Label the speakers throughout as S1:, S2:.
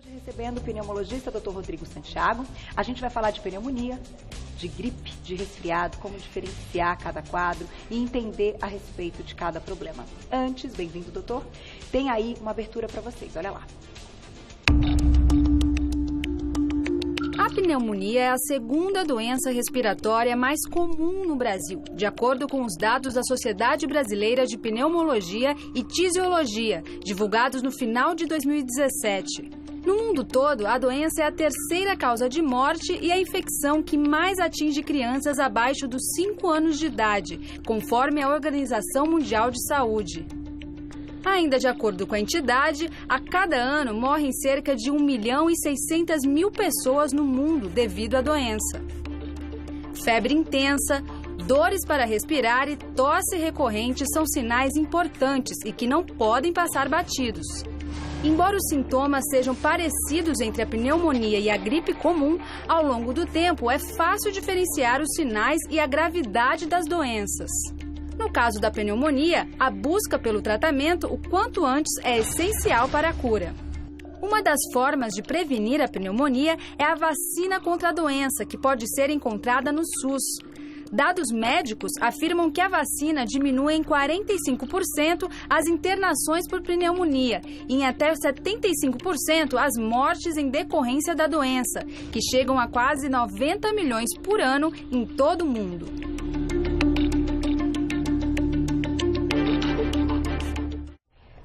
S1: Hoje recebendo o pneumologista Dr. Rodrigo Santiago, a gente vai falar de pneumonia, de gripe, de resfriado, como diferenciar cada quadro e entender a respeito de cada problema. Antes, bem-vindo, doutor, tem aí uma abertura para vocês, olha lá.
S2: A pneumonia é a segunda doença respiratória mais comum no Brasil, de acordo com os dados da Sociedade Brasileira de Pneumologia e Tisiologia, divulgados no final de 2017. No mundo todo, a doença é a terceira causa de morte e a infecção que mais atinge crianças abaixo dos 5 anos de idade, conforme a Organização Mundial de Saúde. Ainda de acordo com a entidade, a cada ano morrem cerca de 1.600.000 pessoas no mundo devido à doença. Febre intensa, dores para respirar e tosse recorrente são sinais importantes e que não podem passar batidos. Embora os sintomas sejam parecidos entre a pneumonia e a gripe comum, ao longo do tempo é fácil diferenciar os sinais e a gravidade das doenças. No caso da pneumonia, a busca pelo tratamento o quanto antes é essencial para a cura. Uma das formas de prevenir a pneumonia é a vacina contra a doença, que pode ser encontrada no SUS. Dados médicos afirmam que a vacina diminui em 45% as internações por pneumonia e em até 75% as mortes em decorrência da doença, que chegam a quase 90 milhões por ano em todo o mundo.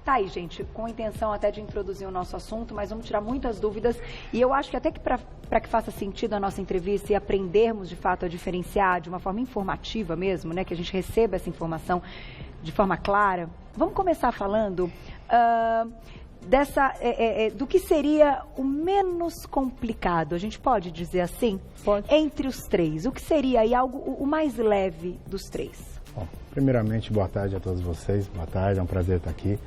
S1: Tá aí, gente, com a intenção até de introduzir o nosso assunto, mas vamos tirar muitas dúvidas e eu acho que até que para que faça sentido a nossa entrevista e aprendermos de fato a diferenciar de uma forma informativa mesmo, né, que a gente receba essa informação de forma clara, vamos começar falando do que seria o menos complicado, a gente pode dizer assim?
S3: Pode.
S1: Entre os três, o que seria aí o mais leve dos três?
S3: Bom, primeiramente, boa tarde a todos vocês, boa tarde, é um prazer estar aqui.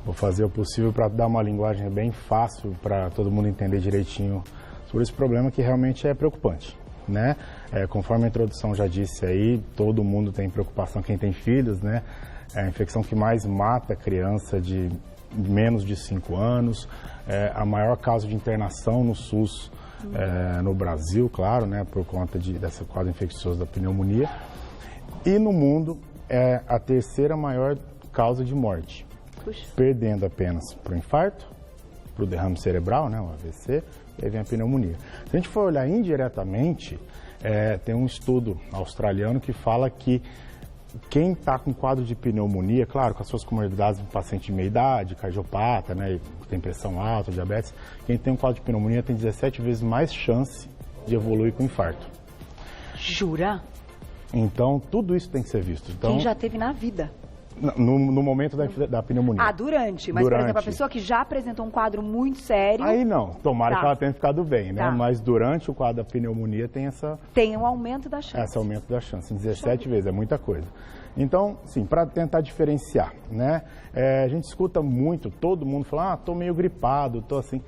S3: Vou fazer o possível para dar uma linguagem bem fácil para todo mundo entender direitinho sobre esse problema que realmente é preocupante, né? Conforme a introdução já disse aí, todo mundo tem preocupação, quem tem filhos, né? É a infecção que mais mata a criança de menos de 5 anos, é a maior causa de internação no SUS no Brasil, claro, né? Por conta dessa quadro infeccioso da pneumonia. E no mundo é a terceira maior causa de morte.
S1: Puxa.
S3: Perdendo apenas para o infarto, para o derrame cerebral, né, o AVC, e aí vem a pneumonia. Se a gente for olhar indiretamente, tem um estudo australiano que fala que quem está com quadro de pneumonia, claro, com as suas comorbidades do paciente de meia idade, cardiopata, né, que tem pressão alta, diabetes, quem tem um quadro de pneumonia tem 17 vezes mais chance de evoluir com infarto.
S1: Jura?
S3: Então, tudo isso tem que ser visto. Então,
S1: Quem já teve na vida?
S3: No momento da pneumonia.
S1: Ah, durante. Mas, por exemplo, a pessoa que já apresentou um quadro muito sério...
S3: Aí não. Tomara
S1: Tá.
S3: que ela tenha ficado bem, né?
S1: Tá.
S3: Mas durante o quadro da pneumonia tem
S1: Tem um aumento da chance.
S3: esse aumento da chance. 17 vezes, é muita coisa. Então, sim, para tentar diferenciar, né? A gente escuta muito, todo mundo fala, tô meio gripado, tô assim...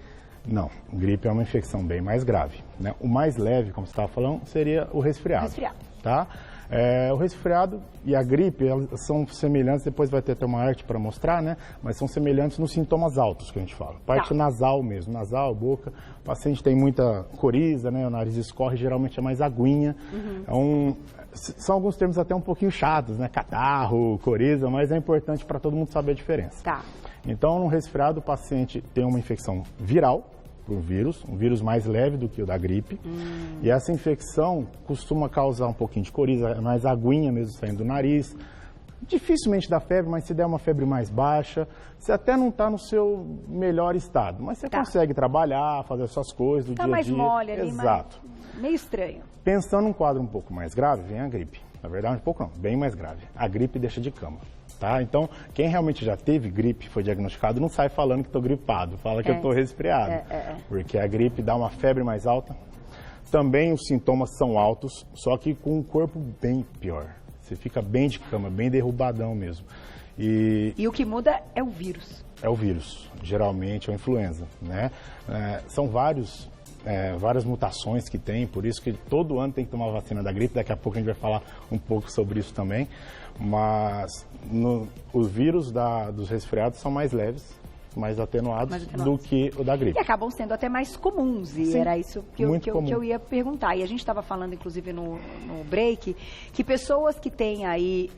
S3: Não, gripe é uma infecção bem mais grave, né? O mais leve, como você estava falando, seria o resfriado. Tá? O resfriado e a gripe, elas são semelhantes, depois vai ter até uma arte para mostrar, né? Mas são semelhantes nos sintomas altos que a gente fala. Parte nasal mesmo, nasal, boca. O paciente tem muita coriza, né? O nariz escorre, geralmente é mais aguinha. São alguns termos até um pouquinho chatos, né? Catarro, coriza, mas é importante para todo mundo saber a diferença.
S1: Tá.
S3: Então, no resfriado, o paciente tem uma infecção viral, por um vírus mais leve do que o da gripe. E essa infecção costuma causar um pouquinho de coriza, mais aguinha mesmo saindo do nariz. Dificilmente dá febre, mas se der uma febre mais baixa, você até não está no seu melhor estado, mas você consegue trabalhar, fazer suas coisas do dia a dia.
S1: Tá mais mole ali,
S3: Exato.
S1: mas meio estranho.
S3: Pensando num quadro um pouco mais grave, vem a gripe. Na verdade, um pouco não, bem mais grave. A gripe deixa de cama. Tá? Então, quem realmente já teve gripe, foi diagnosticado, não sai falando que estou gripado, fala que eu estou resfriado. Porque a gripe dá uma febre mais alta. Também os sintomas são altos, só que com um corpo bem pior. Você fica bem de cama, bem derrubadão mesmo. E
S1: o que muda é o vírus.
S3: É o vírus, geralmente é a influenza, né? São várias mutações que tem, por isso que todo ano tem que tomar vacina da gripe, daqui a pouco a gente vai falar um pouco sobre isso também. Mas os vírus dos resfriados são mais leves mais atenuados do que o da gripe.
S1: E acabam sendo até mais comuns, e era isso que eu ia perguntar. E a gente estava falando, inclusive, no break, que pessoas que têm aí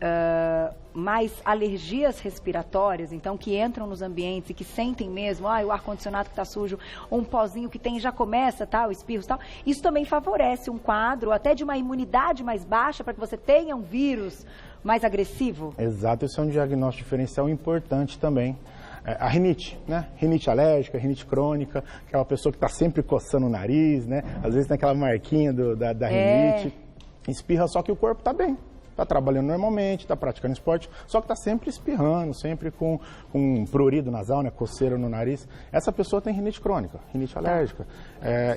S1: mais alergias respiratórias, então que entram nos ambientes e que sentem mesmo, o ar-condicionado que está sujo, ou um pozinho que tem, já começa, tal, espirros, tal, isso também favorece um quadro até de uma imunidade mais baixa para que você tenha um vírus mais agressivo?
S3: Exato, esse é um diagnóstico diferencial importante também. A rinite, né? Rinite alérgica, rinite crônica, aquela pessoa que está sempre coçando o nariz, né? Às vezes tem aquela marquinha da rinite, espirra, só que o corpo está bem. Está trabalhando normalmente, está praticando esporte, só que está sempre espirrando, sempre com prurido nasal, né? Coceira no nariz. Essa pessoa tem rinite crônica, rinite alérgica.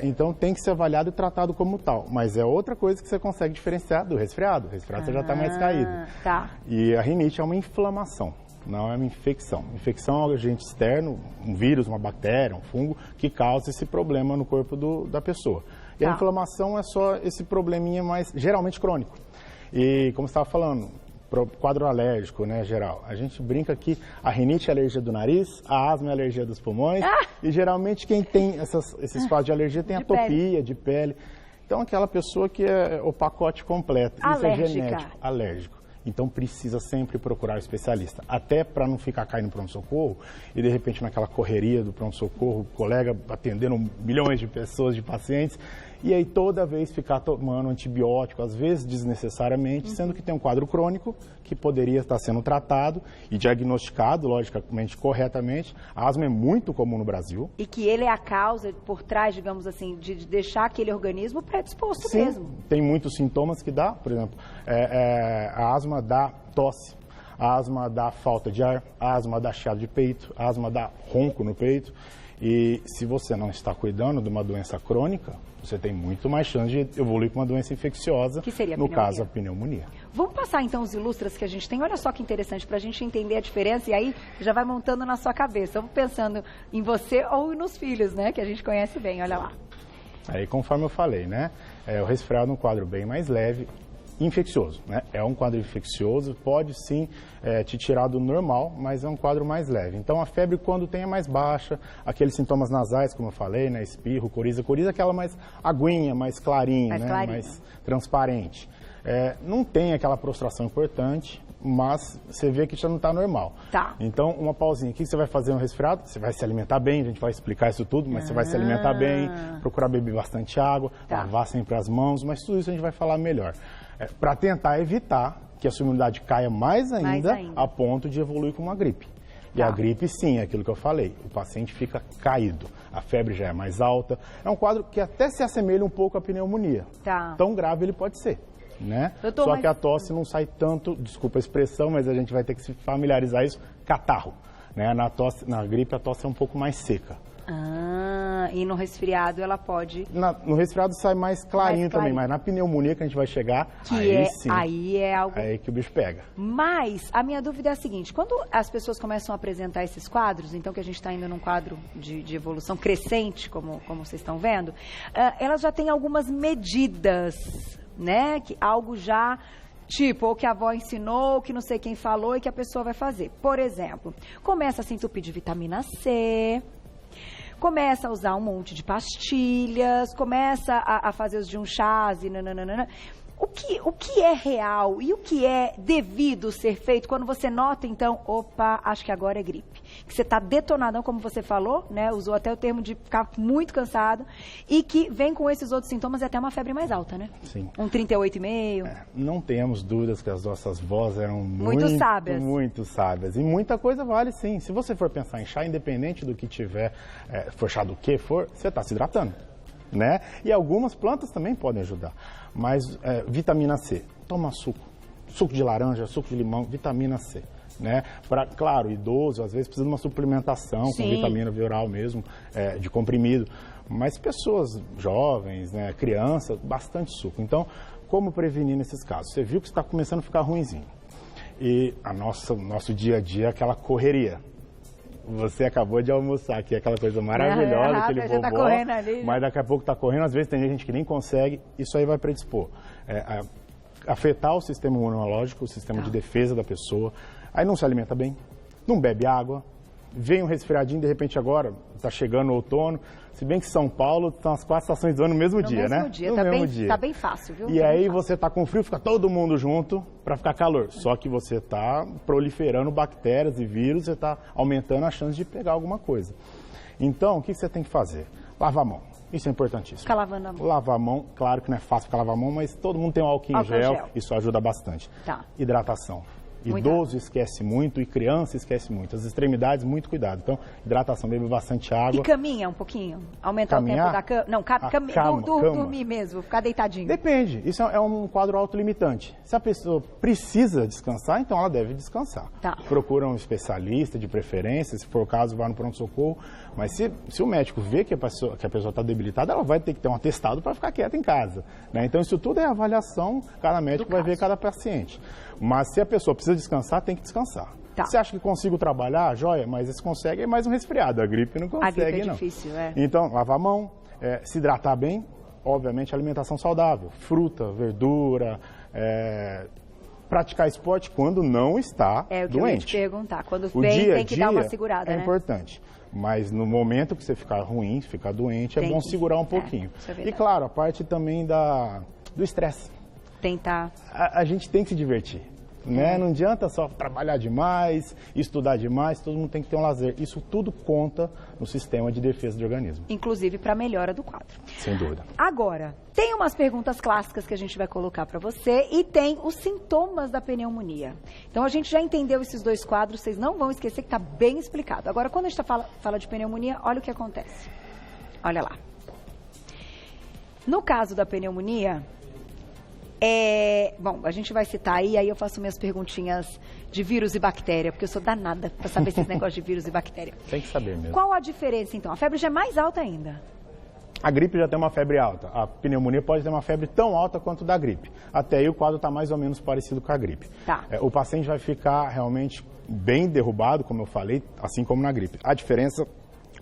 S3: Então tem que ser avaliado e tratado como tal. Mas é outra coisa que você consegue diferenciar do resfriado. O resfriado você já está mais caído.
S1: Tá.
S3: E a rinite é uma inflamação. Não é uma infecção. Infecção é um agente externo, um vírus, uma bactéria, um fungo, que causa esse problema no corpo da pessoa. E a inflamação é só esse probleminha mais, geralmente, crônico. E, como você estava falando, quadro alérgico, né, geral. A gente brinca que a rinite é alergia do nariz, a asma é alergia dos pulmões, e geralmente quem tem esses quadros de alergia tem atopia de pele. Então, aquela pessoa que é o pacote completo.
S1: Alérgica.
S3: Isso é genético, alérgico. Então, precisa sempre procurar o especialista, até para não ficar caindo no pronto-socorro e, de repente, naquela correria do pronto-socorro, o colega atendendo milhões de pessoas, de pacientes, e aí toda vez ficar tomando antibiótico, às vezes desnecessariamente, sendo que tem um quadro crônico que poderia estar sendo tratado e diagnosticado, logicamente, corretamente. A asma é muito comum no Brasil.
S1: E que ele é a causa por trás, digamos assim, de deixar aquele organismo predisposto mesmo.
S3: Tem muitos sintomas que dá, por exemplo, a asma dá tosse, a asma dá falta de ar, a asma dá chiado de peito, a asma dá ronco no peito. E se você não está cuidando de uma doença crônica, você tem muito mais chance de evoluir com uma doença infecciosa,
S1: que seria
S3: no caso a pneumonia.
S1: Vamos passar então os ilustras que a gente tem. Olha só que interessante para a gente entender a diferença e aí já vai montando na sua cabeça. Vamos pensando em você ou nos filhos, né, que a gente conhece bem. Olha lá.
S3: Aí, conforme eu falei, né, o resfriado é um quadro bem mais leve, infeccioso, né? É um quadro infeccioso, pode sim te tirar do normal, mas é um quadro mais leve. Então a febre quando tem é mais baixa, aqueles sintomas nasais, como eu falei, né? Espirro, coriza é aquela mais aguinha, mais clarinha, né? Mais transparente. Não tem aquela prostração importante, mas você vê que já não está normal.
S1: Tá.
S3: Então, uma pausinha. O que você vai fazer no resfriado? Você vai se alimentar bem, a gente vai explicar isso tudo, mas você vai se alimentar bem, procurar beber bastante água, lavar sempre as mãos, mas tudo isso a gente vai falar melhor. Para tentar evitar que a sua imunidade caia mais ainda a ponto de evoluir com uma gripe. E a gripe, sim, é aquilo que eu falei, o paciente fica caído, a febre já é mais alta, é um quadro que até se assemelha um pouco à pneumonia. Tão grave ele pode ser, né? Só que a tosse não sai tanto, desculpa a expressão, mas a gente vai ter que se familiarizar isso, catarro, né? Na gripe a tosse é um pouco mais seca.
S1: E no resfriado ela pode...
S3: No resfriado sai mais clarinho também, mas na pneumonia que a gente vai chegar,
S1: aí é algo...
S3: Aí que o bicho pega.
S1: Mas a minha dúvida é a seguinte, quando as pessoas começam a apresentar esses quadros, então que a gente está indo num quadro de evolução crescente, como vocês estão vendo, elas já têm algumas medidas, né? Que algo já... Tipo, ou que a avó ensinou, ou que não sei quem falou e que a pessoa vai fazer. Por exemplo, começa a se entupir de vitamina C... Começa a usar um monte de pastilhas, começa a fazer os de um chás e nananana. O que é real e o que é devido ser feito quando você nota, então, opa, acho que agora é gripe. Que você está detonadão, como você falou, né? Usou até o termo de ficar muito cansado e que vem com esses outros sintomas e até uma febre mais alta, né?
S3: Sim.
S1: Um 38,5.
S3: Não temos dúvidas que as nossas vozes eram
S1: muito sábias.
S3: Muito sábias. E muita coisa vale, sim. Se você for pensar em chá, independente do que tiver, for chá do que for, você está se hidratando. Né? E algumas plantas também podem ajudar. Mas vitamina C, toma suco de laranja, suco de limão, vitamina C. Né? Claro, idoso, às vezes precisa de uma suplementação com vitamina via oral mesmo, de comprimido. Mas pessoas jovens, né, crianças, bastante suco. Então, como prevenir nesses casos? Você viu que está começando a ficar ruinzinho. E nosso dia a dia é aquela correria. Você acabou de almoçar aqui, aquela coisa maravilhosa, aquele bobó,
S1: tá correndo ali,
S3: mas daqui a pouco está correndo, às vezes tem gente que nem consegue, isso aí vai predispor. Afetar o sistema imunológico, o sistema de defesa da pessoa, aí não se alimenta bem, não bebe água, vem um resfriadinho, de repente agora, está chegando o outono, se bem que São Paulo são as 4 estações do ano no mesmo dia, né?
S1: No mesmo dia, tá bem fácil, viu?
S3: E aí você tá com frio, fica todo mundo junto para ficar calor. Só que você tá proliferando bactérias e vírus, você tá aumentando a chance de pegar alguma coisa. Então, o que você tem que fazer? Lavar a mão. Isso é importantíssimo.
S1: Ficar lavando a mão.
S3: Lavar a mão, claro que não é fácil ficar lavar a mão, mas todo mundo tem um álcool em gel, isso ajuda bastante.
S1: Tá.
S3: Hidratação. Idoso esquece muito e criança esquece muito. As extremidades, muito cuidado. Então, hidratação, bebe bastante água.
S1: E caminha um pouquinho? Aumentar
S3: Caminhar?
S1: o tempo da cama? Não, dormir mesmo, ficar deitadinho.
S3: Depende. Isso é um quadro autolimitante. Se a pessoa precisa descansar, então ela deve descansar.
S1: Tá.
S3: Procura um especialista de preferência, se for o caso, vá no pronto-socorro. Mas se o médico vê que a pessoa está debilitada, ela vai ter que ter um atestado para ficar quieta em casa, né? Então, isso tudo é avaliação, cada médico vai ver cada paciente. Mas se a pessoa precisa descansar, tem que descansar.
S1: Tá.
S3: Você acha que consigo trabalhar? Joia, mas se consegue é mais um resfriado. A gripe não consegue,
S1: A gripe é
S3: não.
S1: difícil, é.
S3: Então, lavar a mão, se hidratar bem, obviamente alimentação saudável, fruta, verdura, praticar esporte quando não está doente.
S1: É o que eu ia te perguntar. Quando
S3: O
S1: vem,
S3: dia a
S1: tem que
S3: dia
S1: dar uma segurada,
S3: é
S1: né?
S3: importante. Mas no momento que você ficar ruim, ficar doente, é bom segurar um pouquinho.
S1: Isso é
S3: E
S1: verdade.
S3: claro, a parte também do estresse.
S1: Tentar.
S3: A gente tem que se divertir. Né? Não adianta só trabalhar demais, estudar demais, todo mundo tem que ter um lazer. Isso tudo conta no sistema de defesa do organismo.
S1: Inclusive para a melhora do quadro.
S3: Sem dúvida.
S1: Agora, tem umas perguntas clássicas que a gente vai colocar para você e tem os sintomas da pneumonia. Então a gente já entendeu esses 2 quadros, vocês não vão esquecer que está bem explicado. Agora, quando a gente fala de pneumonia, olha o que acontece. Olha lá. No caso da pneumonia, bom, a gente vai citar aí eu faço minhas perguntinhas de vírus e bactéria, porque eu sou danada para saber esses negócios de vírus e bactéria.
S3: Tem que saber mesmo.
S1: Qual a diferença, então? A febre já é mais alta ainda?
S3: A gripe já tem uma febre alta. A pneumonia pode ter uma febre tão alta quanto da gripe. Até aí o quadro está mais ou menos parecido com a gripe.
S1: Tá.
S3: O paciente vai ficar realmente bem derrubado, como eu falei, assim como na gripe. A diferença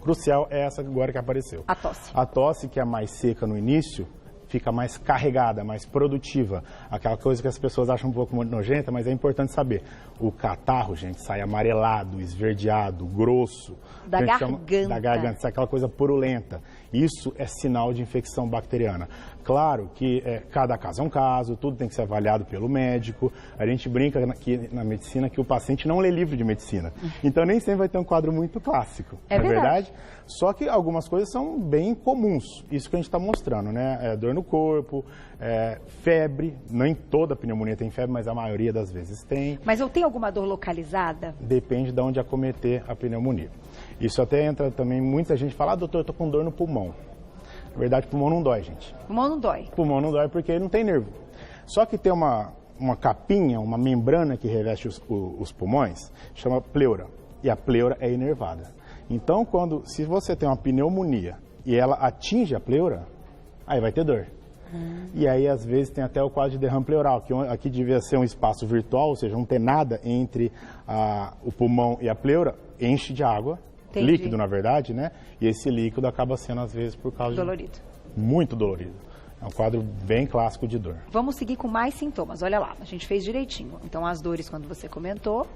S3: crucial é essa agora que apareceu.
S1: A tosse.
S3: A tosse, que é mais seca no início, fica mais carregada, mais produtiva. Aquela coisa que as pessoas acham um pouco muito nojenta, mas é importante saber. O catarro, gente, sai amarelado, esverdeado, grosso.
S1: Da garganta.
S3: Da garganta, sai aquela coisa purulenta. Isso é sinal de infecção bacteriana. Claro que cada caso é um caso, tudo tem que ser avaliado pelo médico. A gente brinca aqui na medicina que o paciente não lê livro de medicina. Então nem sempre vai ter um quadro muito clássico.
S1: É verdade.
S3: Só que algumas coisas são bem comuns. Isso que a gente está mostrando, né? Dor no corpo, febre. Nem toda pneumonia tem febre, mas a maioria das vezes tem.
S1: Mas eu tenho alguma dor localizada?
S3: Depende de onde acometer a pneumonia. Isso até entra também, muita gente fala, doutor, eu estou com dor no pulmão. Na verdade, pulmão não dói, gente.
S1: Pulmão não dói?
S3: Pulmão não dói porque não tem nervo. Só que tem uma capinha, uma membrana que reveste os pulmões, chama pleura. E a pleura é inervada. Então, se você tem uma pneumonia e ela atinge a pleura, aí vai ter dor. E aí, às vezes, tem até o quadro de derrame pleural, que aqui devia ser um espaço virtual, ou seja, não ter nada entre o pulmão e a pleura, enche de água,
S1: Entendi.
S3: líquido, na verdade, né? E esse líquido acaba sendo, às vezes, por causa
S1: Dolorido.
S3: Muito dolorido. É um quadro bem clássico de dor.
S1: Vamos seguir com mais sintomas. Olha lá, a gente fez direitinho. Então, as dores, quando você comentou.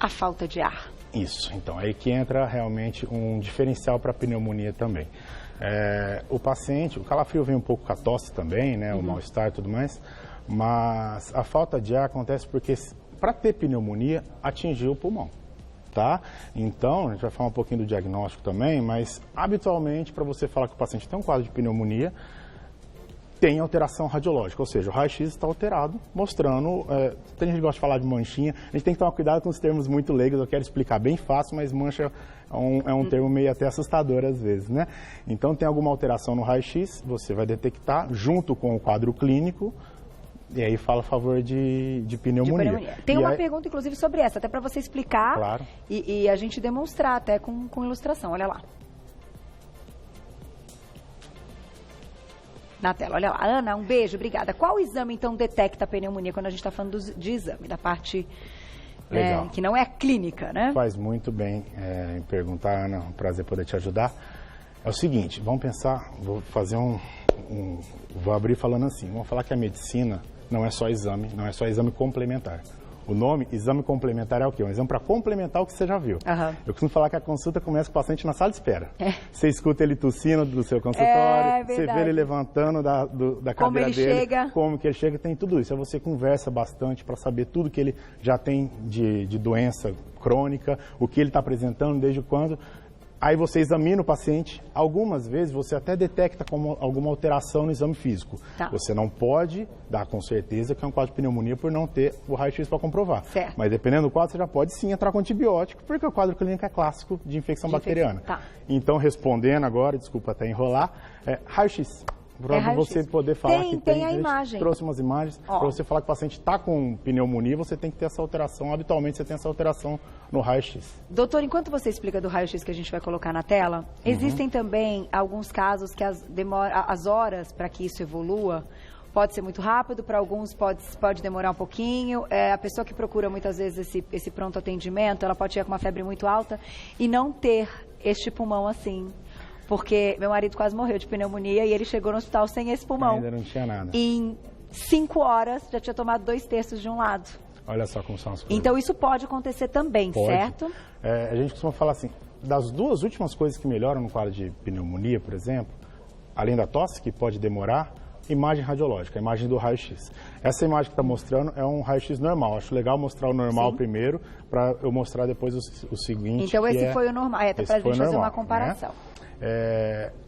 S1: A falta de ar.
S3: Isso. Então, aí que entra realmente um diferencial para a pneumonia também. O paciente, o calafrio vem um pouco com a tosse também, né? O mal-estar e tudo mais. Mas a falta de ar acontece porque, para ter pneumonia, atingiu o pulmão. Tá? Então, a gente vai falar um pouquinho do diagnóstico também, mas habitualmente, para você falar que o paciente tem um quadro de pneumonia, tem alteração radiológica, ou seja, o raio-x está alterado, mostrando, tem gente que gosta de falar de manchinha, a gente tem que tomar cuidado com os termos muito leigos, eu quero explicar bem fácil, mas mancha é um termo meio até assustador às vezes, né? Então, tem alguma alteração no raio-x, você vai detectar junto com o quadro clínico, e aí fala a favor de pneumonia.
S1: Tem uma pergunta, inclusive, sobre essa, até para você explicar.
S3: Claro.
S1: E a gente demonstrar até com ilustração. Olha lá. Na tela, olha lá. Ana, um beijo, obrigada. Qual exame, então, detecta a pneumonia quando a gente está falando de exame, da parte que não é clínica, né?
S3: Faz muito bem em perguntar, Ana, um prazer poder te ajudar. É o seguinte, vamos pensar, vou abrir falando assim, vamos falar que a medicina não é só exame, não é só exame complementar. O nome, exame complementar, é o quê? Um exame para complementar o que você já viu. Eu costumo falar que a consulta começa com o paciente na sala de espera. Você escuta ele tossindo do seu consultório, você vê ele levantando da cadeira dele, como que ele chega, tem tudo isso. Aí você conversa bastante para saber tudo que ele já tem de doença crônica, o que ele está apresentando, desde quando. Aí você examina o paciente, algumas vezes você até detecta como alguma alteração no exame físico. Você não pode dar com certeza que é um quadro de pneumonia por não ter o raio-x para comprovar. Mas dependendo do quadro, você já pode sim entrar com antibiótico, porque o quadro clínico é clássico de infecção bacteriana. Então, respondendo agora, desculpa até enrolar, raio-x. Para você poder falar que tem a imagem. Trouxe umas imagens. Para você falar que o paciente está com pneumonia, você tem que ter essa alteração. Habitualmente você tem essa alteração no raio-x.
S1: Doutor, enquanto você explica do raio-x que a gente vai colocar na tela, existem também alguns casos que as horas para que isso evolua pode ser muito rápido, para alguns pode demorar um pouquinho. A pessoa que procura muitas vezes esse pronto atendimento, ela pode chegar com uma febre muito alta e não ter este pulmão assim. Porque meu marido quase morreu de pneumonia e ele chegou no hospital sem esse pulmão.
S3: Ainda não tinha nada.
S1: Em 5 horas já tinha tomado 2/3 de um lado.
S3: Olha só como são as coisas.
S1: Então isso pode acontecer também, certo?
S3: A gente costuma falar assim, das duas últimas coisas que melhoram no quadro de pneumonia, por exemplo, além da tosse, que pode demorar, imagem radiológica, a imagem do raio-x. Essa imagem que está mostrando é um raio-x normal. Acho legal mostrar o normal primeiro, para eu mostrar depois o seguinte.
S1: Então esse foi o normal, para a gente fazer uma comparação.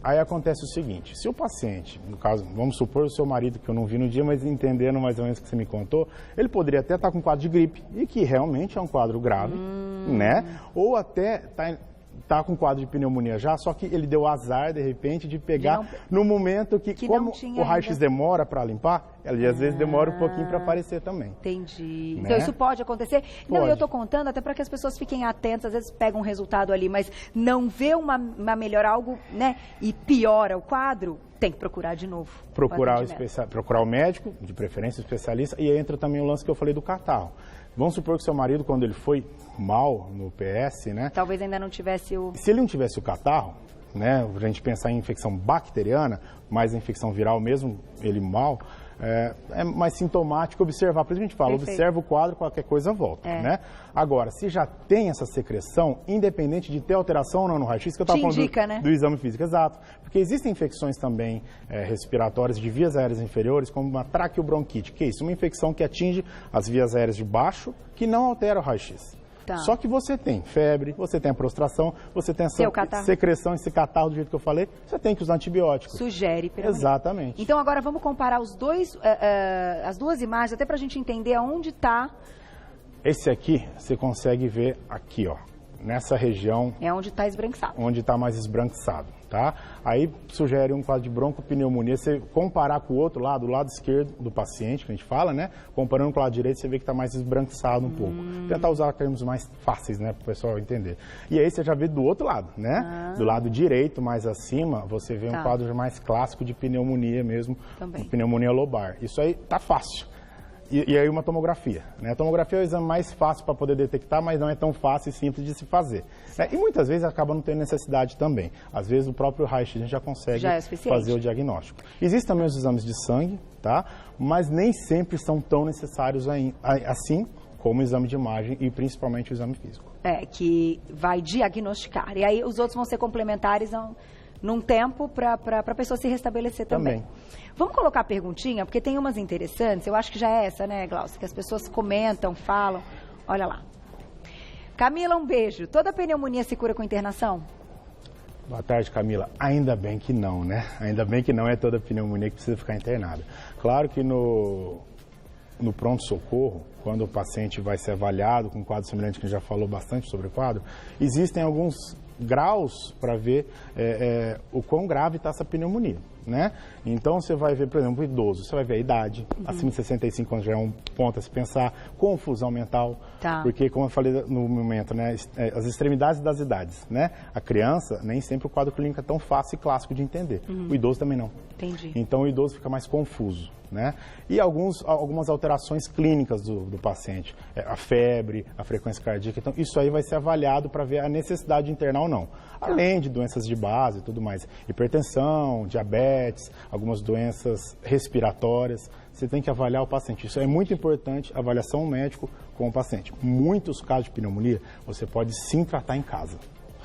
S3: Aí acontece o seguinte, se o paciente, no caso, vamos supor o seu marido, que eu não vi no dia, mas entendendo mais ou menos o que você me contou, ele poderia até estar com um quadro de gripe, e que realmente é um quadro grave, né? Ou até tá com quadro de pneumonia já, só que ele deu azar, de repente, de pegar no momento que como o raio-x demora para limpar, ele às vezes demora um pouquinho para aparecer também.
S1: Entendi. Né? Então isso pode acontecer? Não, eu estou contando até para que as pessoas fiquem atentas, às vezes pegam um resultado ali, mas não vê uma melhora, algo, né, e piora o quadro, tem que procurar de novo.
S3: Procurar o médico, de preferência o especialista, e entra também o lance que eu falei do catarro. Vamos supor que seu marido, quando ele foi mal no PS, né?
S1: Talvez ainda não tivesse o...
S3: Se ele não tivesse o catarro, né? A gente pensar em infecção bacteriana, mas a infecção viral mesmo, ele mal, é mais sintomático observar. Por isso a gente fala, observa o quadro, qualquer coisa volta, né? Agora, se já tem essa secreção, independente de ter alteração ou não no raio-x, que eu estava falando do exame físico, exato. Porque existem infecções também respiratórias de vias aéreas inferiores, como uma traqueobronquite, que é isso, uma infecção que atinge as vias aéreas de baixo, que não altera o raio-x. Só que você tem febre, você tem a prostração, você tem essa secreção, esse catarro do jeito que eu falei, você tem que usar antibióticos.
S1: Sugere pneumonia.
S3: Exatamente.
S1: Então agora vamos comparar as duas imagens, até para a gente entender aonde está.
S3: Esse aqui, você consegue ver aqui, ó, nessa região.
S1: É onde está esbranquiçado.
S3: Onde está mais esbranquiçado, tá? Aí sugere um quadro de broncopneumonia, você comparar com o outro lado, o lado esquerdo do paciente, que a gente fala, né? Comparando com o lado direito, você vê que está mais esbranquiçado um pouco. Tentar usar termos mais fáceis, né, para o pessoal entender. E aí você já vê do outro lado, né? Do lado direito, mais acima, você vê um quadro mais clássico de pneumonia mesmo, pneumonia lobar. Isso aí tá fácil. E aí uma tomografia, né? A tomografia é o exame mais fácil para poder detectar, mas não é tão fácil e simples de se fazer. Né? E muitas vezes acaba não tendo necessidade também. Às vezes o próprio raio-x a gente já consegue fazer o diagnóstico. Existem também os exames de sangue, tá? Mas nem sempre são tão necessários assim como o exame de imagem e principalmente o exame físico.
S1: Que vai diagnosticar. E aí os outros vão ser complementares num tempo para a pessoa se restabelecer também. Vamos colocar a perguntinha, porque tem umas interessantes. Eu acho que já é essa, né, Glaucia? Que as pessoas comentam, falam. Olha lá. Camila, um beijo. Toda pneumonia se cura com internação?
S3: Boa tarde, Camila. Ainda bem que não, né? Ainda bem que não é toda pneumonia que precisa ficar internada. Claro que no pronto-socorro, quando o paciente vai ser avaliado com um quadro semelhante, que a gente já falou bastante sobre o quadro, existem alguns graus para ver o quão grave está essa pneumonia, né? Então você vai ver, por exemplo, o idoso, você vai ver a idade, acima de 65 anos já é um ponto a se pensar, confusão mental, porque como eu falei no momento, né, as extremidades das idades, né? A criança, nem sempre o quadro clínico é tão fácil e clássico de entender, o idoso também não.
S1: Entendi.
S3: Então o idoso fica mais confuso, né? E algumas alterações clínicas do paciente, a febre, a frequência cardíaca, então isso aí vai ser avaliado para ver a necessidade de internar ou não. Além de doenças de base e tudo mais, hipertensão, diabetes, diabetes, algumas doenças respiratórias. Você tem que avaliar o paciente. Isso é muito importante, avaliação médico com o paciente. Muitos casos de pneumonia você pode sim tratar em casa.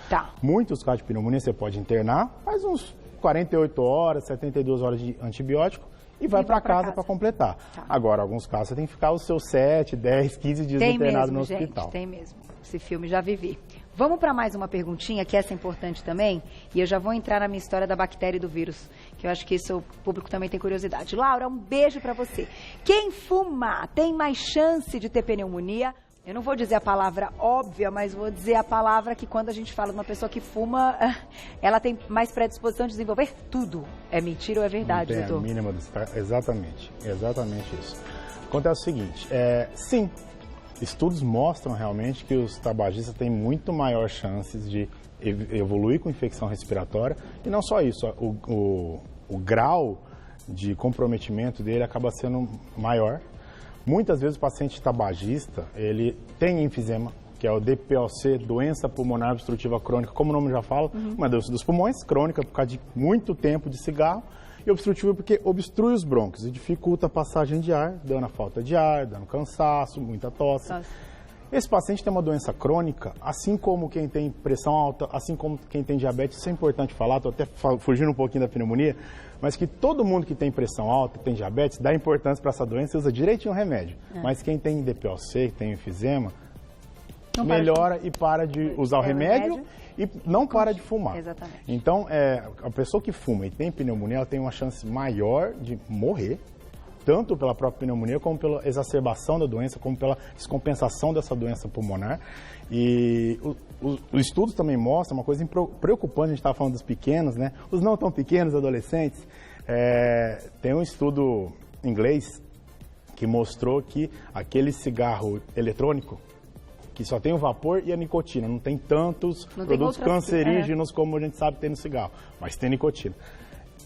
S1: Tá.
S3: Muitos casos de pneumonia você pode internar, faz uns 48 horas, 72 horas de antibiótico e vai para casa para completar. Tá. Agora, alguns casos você tem que ficar os seus 7, 10, 15 dias internado no hospital.
S1: Tem mesmo. Esse filme já vivi. Vamos para mais uma perguntinha, que essa é importante também, e eu já vou entrar na minha história da bactéria e do vírus, que eu acho que isso o público também tem curiosidade. Laura, um beijo para você. Quem fuma tem mais chance de ter pneumonia? Eu não vou dizer a palavra óbvia, mas vou dizer a palavra que quando a gente fala de uma pessoa que fuma, ela tem mais predisposição de desenvolver tudo. É mentira ou é verdade, doutor?
S3: Não tem a mínima... Exatamente isso. Acontece o seguinte, sim, estudos mostram realmente que os tabagistas têm muito maior chances de evoluir com infecção respiratória. E não só isso, o grau de comprometimento dele acaba sendo maior. Muitas vezes o paciente tabagista, ele tem enfisema, que é o DPOC, doença pulmonar obstrutiva crônica, como o nome já fala, uma doença dos pulmões, crônica por causa de muito tempo de cigarro, e obstrutiva porque obstrui os brônquios e dificulta a passagem de ar, dando a falta de ar, dando cansaço, muita tosse. Esse paciente tem uma doença crônica, assim como quem tem pressão alta, assim como quem tem diabetes, isso é importante falar, estou até fugindo um pouquinho da pneumonia, mas que todo mundo que tem pressão alta, tem diabetes, dá importância para essa doença e usa direitinho o remédio. Mas quem tem DPOC, tem enfisema, melhora e para de usar o remédio e não para de fumar.
S1: Exatamente.
S3: Então, a pessoa que fuma e tem pneumonia, ela tem uma chance maior de morrer, tanto pela própria pneumonia, como pela exacerbação da doença, como pela descompensação dessa doença pulmonar. E os estudos também mostram uma coisa preocupante, a gente estava falando dos pequenos, né? Os não tão pequenos, adolescentes. Tem um estudo inglês que mostrou que aquele cigarro eletrônico, que só tem o vapor e a nicotina, não tem tantos produtos cancerígenos como a gente sabe que tem no cigarro, mas tem nicotina.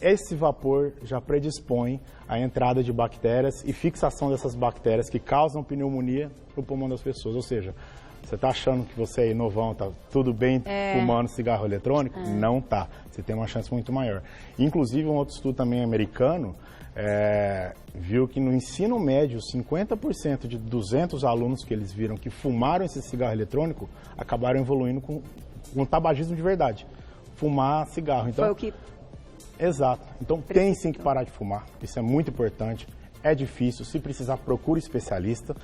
S3: Esse vapor já predispõe à entrada de bactérias e fixação dessas bactérias que causam pneumonia no pulmão das pessoas. Ou seja, você está achando que você é novão, está tudo bem fumando cigarro eletrônico? Não está. Você tem uma chance muito maior. Inclusive, um outro estudo também americano viu que no ensino médio, 50% de 200 alunos que eles viram que fumaram esse cigarro eletrônico acabaram evoluindo com tabagismo de verdade. Fumar cigarro. Então,
S1: foi o que...
S3: Exato. Então tem sim que parar de fumar. Isso é muito importante. É difícil. Se precisar, procure especialista.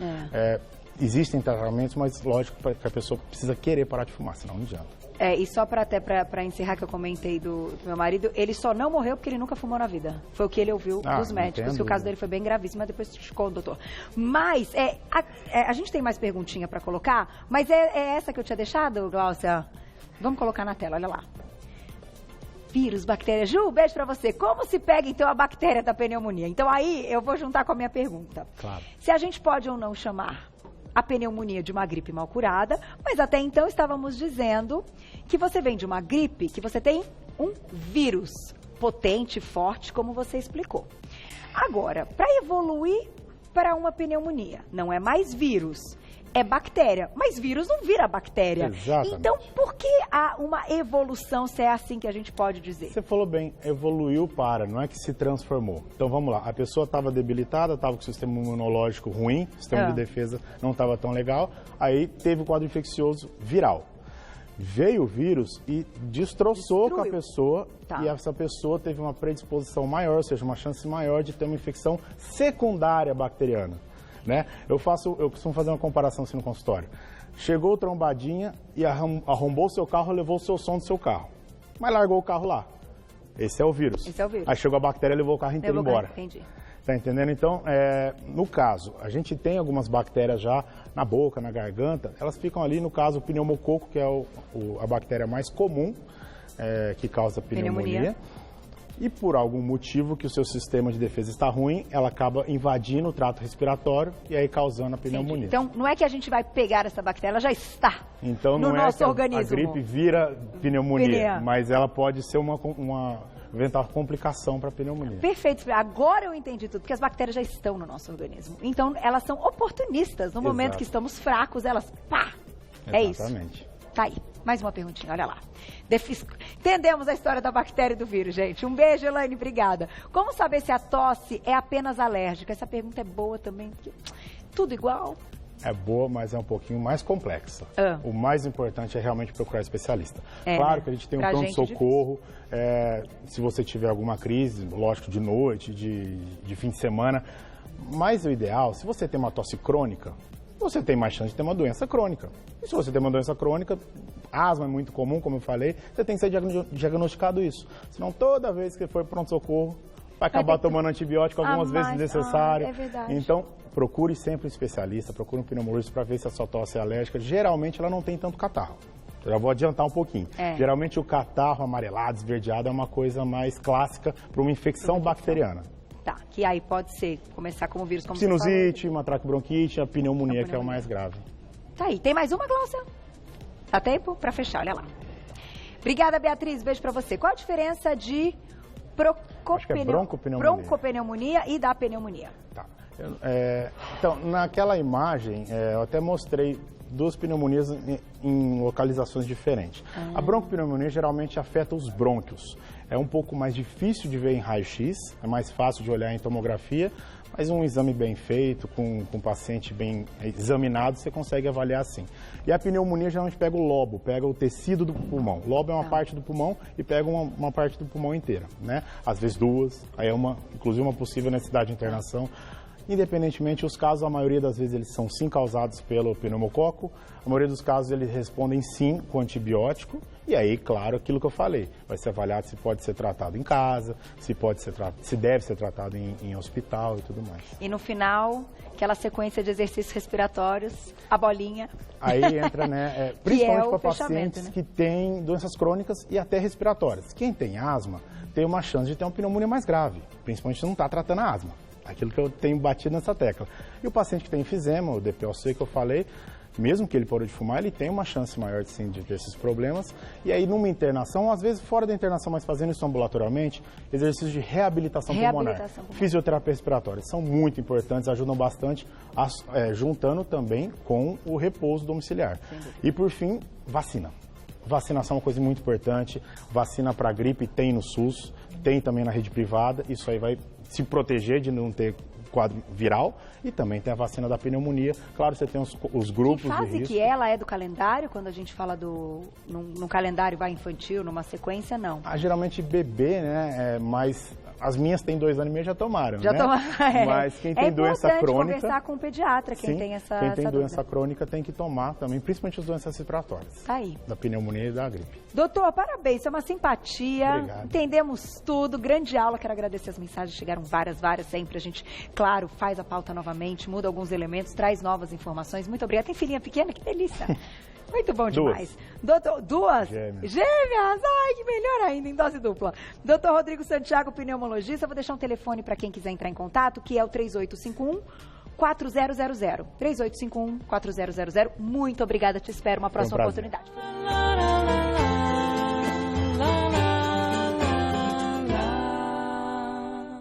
S3: Existem tratamentos, mas lógico que a pessoa precisa querer parar de fumar, senão não adianta.
S1: E só para encerrar, que eu comentei do meu marido, ele só não morreu porque ele nunca fumou na vida. Foi o que ele ouviu dos médicos. E o caso dele foi bem gravíssimo, mas depois te conta, doutor. Mas a gente tem mais perguntinha para colocar, mas é essa que eu tinha deixado, Glaucia? Vamos colocar na tela, olha lá. Vírus, bactéria. Ju, beijo pra você. Como se pega, então, a bactéria da pneumonia? Então, aí, eu vou juntar com a minha pergunta.
S3: Claro.
S1: Se a gente pode ou não chamar a pneumonia de uma gripe mal curada, mas até então estávamos dizendo que você vem de uma gripe, que você tem um vírus potente, forte, como você explicou. Agora, para evoluir para uma pneumonia, não é mais vírus, é bactéria, mas vírus não vira bactéria.
S3: Exatamente.
S1: Então, por que há uma evolução, se é assim que a gente pode dizer?
S3: Você falou bem, evoluiu não é que se transformou. Então, vamos lá, a pessoa estava debilitada, estava com o sistema imunológico ruim, o sistema de defesa não estava tão legal, aí teve o quadro infeccioso viral. Veio o vírus e destroçou com a pessoa e essa pessoa teve uma predisposição maior, ou seja, uma chance maior de ter uma infecção secundária bacteriana. Né? Eu costumo fazer uma comparação assim no consultório. Chegou trombadinha e arrombou o seu carro, levou o seu som do seu carro. Mas largou o carro lá. Esse é o vírus. Aí chegou a bactéria e levou o carro inteiro embora.
S1: Entendi.
S3: Tá entendendo? Então, no caso, a gente tem algumas bactérias já na boca, na garganta. Elas ficam ali, no caso, o pneumococo, que é a bactéria mais comum que causa pneumonia. E por algum motivo que o seu sistema de defesa está ruim, ela acaba invadindo o trato respiratório e aí causando a pneumonia.
S1: Então, não é que a gente vai pegar essa bactéria, ela já está
S3: no
S1: nosso organismo.
S3: A gripe vira pneumonia, mas ela pode ser uma eventual complicação para a pneumonia.
S1: Perfeito. Agora eu entendi tudo, porque as bactérias já estão no nosso organismo. Então, elas são oportunistas. No momento que estamos fracos, elas, pá! É isso.
S3: Exatamente.
S1: Tá aí. Mais uma perguntinha, olha lá. Entendemos a história da bactéria e do vírus, gente. Um beijo, Elaine, obrigada. Como saber se a tosse é apenas alérgica? Essa pergunta é boa também, porque tudo igual.
S3: É boa, mas é um pouquinho mais complexa. O mais importante é realmente procurar especialista. Claro que a gente tem um pronto-socorro, se você tiver alguma crise, lógico, de noite, de fim de semana. Mas o ideal, se você tem uma tosse crônica, você tem mais chance de ter uma doença crônica. E se você tem uma doença crônica, asma é muito comum, como eu falei, você tem que ser diagnosticado isso. Senão toda vez que for pronto-socorro, vai acabar tomando antibiótico algumas vezes desnecessário.
S1: É verdade.
S3: Então, procure sempre um especialista, procure um pneumologista para ver se a sua tosse é alérgica. Geralmente ela não tem tanto catarro. Eu já vou adiantar um pouquinho. Geralmente o catarro amarelado, esverdeado é uma coisa mais clássica para uma infecção bacteriana.
S1: Tá, que aí pode ser, começar como vírus, como
S3: sinusite, uma traqueobronquite, a pneumonia, que é o mais grave.
S1: Tá aí, tem mais uma, Glaucia? Dá tempo para fechar, olha lá. Obrigada, Beatriz, beijo para você. Qual a diferença de broncopneumonia e da pneumonia?
S3: Tá. Então, naquela imagem, eu até mostrei duas pneumonias em localizações diferentes. A broncopneumonia geralmente afeta os brônquios. É um pouco mais difícil de ver em raio-x, é mais fácil de olhar em tomografia, mas um exame bem feito, com o paciente bem examinado, você consegue avaliar assim. E a pneumonia geralmente pega o lobo, pega o tecido do pulmão. O lobo é uma parte do pulmão e pega uma parte do pulmão inteira, né? Às vezes duas, aí é inclusive uma possível necessidade de internação. Independentemente, os casos, a maioria das vezes, eles são sim causados pelo pneumococo. A maioria dos casos, eles respondem sim com antibiótico. E aí, claro, aquilo que eu falei, vai ser avaliado se pode ser tratado em casa, se deve ser tratado em hospital e tudo mais.
S1: E no final, aquela sequência de exercícios respiratórios, a bolinha.
S3: Aí entra, né, principalmente para pacientes, né, que têm doenças crônicas e até respiratórias. Quem tem asma tem uma chance de ter uma pneumonia mais grave, principalmente se não está tratando a asma. Aquilo que eu tenho batido nessa tecla. E o paciente que tem enfisema, o DPOC que eu falei, mesmo que ele parou de fumar, ele tem uma chance maior sim, de ter esses problemas. E aí, numa internação, às vezes fora da internação, mas fazendo isso ambulatorialmente, exercícios de reabilitação pulmonar, fisioterapia respiratória, são muito importantes, ajudam bastante, juntando também com o repouso domiciliar. E por fim, vacina. Vacinação é uma coisa muito importante. Vacina para gripe tem no SUS, tem também na rede privada. Isso aí vai se proteger de não ter quadro viral, e também tem a vacina da pneumonia. Claro, você tem os grupos de risco.
S1: Que fase que ela é do calendário, quando a gente fala no calendário vai infantil, numa sequência, não?
S3: Geralmente bebê, né, mas as minhas têm 2 anos e meio já tomaram,
S1: já
S3: né?
S1: Tomaram,
S3: Mas quem tem doença crônica...
S1: É importante conversar com o pediatra, quem tem essa
S3: quem tem doença crônica tem que tomar também, principalmente as doenças respiratórias.
S1: Tá aí.
S3: Da pneumonia e da gripe.
S1: Doutor, parabéns, é uma simpatia.
S3: Obrigado.
S1: Entendemos tudo, grande aula, quero agradecer as mensagens, chegaram várias sempre. A gente, claro, faz a pauta novamente, muda alguns elementos, traz novas informações. Muito obrigada. Tem filhinha pequena? Que delícia. Muito bom demais. Doutor, duas? Gêmeas. Ai, que melhor ainda, em dose dupla. Doutor Rodrigo Santiago, pneumologista. Vou deixar um telefone para quem quiser entrar em contato, que é o 3851-4000. 3851-4000. Muito obrigada, te espero uma próxima oportunidade.